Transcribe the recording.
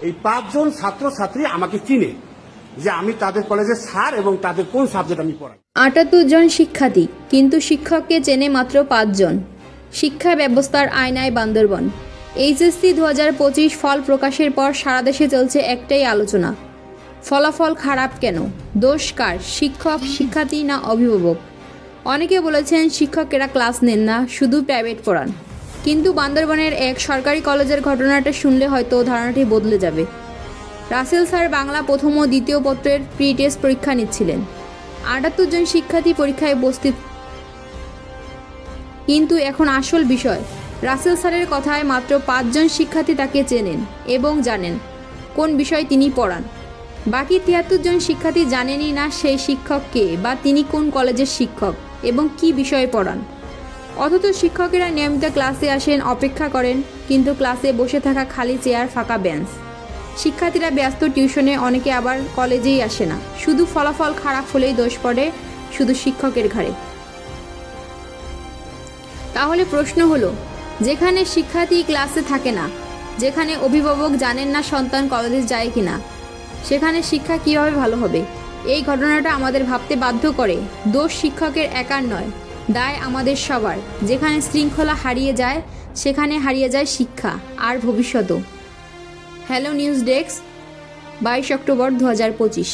এই 5 জন ছাত্রছাত্রী আমাকে চিনে যে আমি তাদের কলেজের স্যার এবং তাদের কোন সাবজেক্ট আমি পড়াই। ৭৮ জন শিক্ষার্থী, কিন্তু শিক্ষককে চেনে মাত্র 5 জন। শিক্ষা ব্যবস্থার আয়নায় বান্দরবন। এইচএসসি 2025 ফল প্রকাশের পর সারা দেশে চলছে একটাই আলোচনা, ফলাফল খারাপ কেন? দোষ কার? শিক্ষক, শিক্ষার্থী না অভিভাবক? অনেকে বলেছেন শিক্ষকেরা ক্লাস নেন না, শুধু প্রাইভেট পড়ান। কিন্তু বান্দরবনের এক সরকারি কলেজের ঘটনাটা শুনলে হয়তো ধারণাটি বদলে যাবে। রাসেল স্যার বাংলা প্রথম ও দ্বিতীয় পত্রের প্রি টেস্ট পরীক্ষা নিচ্ছিলেন। ৭৮ জন শিক্ষার্থী পরীক্ষায় উপস্থিত। কিন্তু এখন আসল বিষয়, রাসেল স্যারের কথায় মাত্র 5 জন শিক্ষার্থী তাকে চেনেন এবং জানেন কোন বিষয় তিনি পড়ান। বাকি 73 জন শিক্ষার্থী জানেনই না সেই শিক্ষক কে বা তিনি কোন কলেজের শিক্ষক এবং কি বিষয়ে পড়ান। অথচ শিক্ষকেরা নিয়মিত ক্লাসে আসেন, অপেক্ষা করেন, কিন্তু ক্লাসে বসে থাকা খালি চেয়ার, ফাঁকা বেঞ্চ। শিক্ষার্থীরা ব্যস্ত টিউশনে, অনেকে আবার কলেজেই আসে না। শুধু ফলাফল খারাপ হলেই দোষ পড়ে শুধু শিক্ষকের ঘাড়ে। তাহলে প্রশ্ন হলো, যেখানে শিক্ষার্থী ক্লাসে থাকে না, যেখানে অভিভাবক জানেন না সন্তান কলেজে যায় কিনা, সেখানে শিক্ষা কীভাবে ভালো হবে? এই ঘটনাটা আমাদের ভাবতে বাধ্য করে। দোষ শিক্ষকের একার নয়, দায় আমাদের সবার। যেখানে শৃঙ্খলা হারিয়ে যায়, সেখানে হারিয়ে যায় শিক্ষা আর ভবিষ্যতও। Hello news desk, 22 October 2025।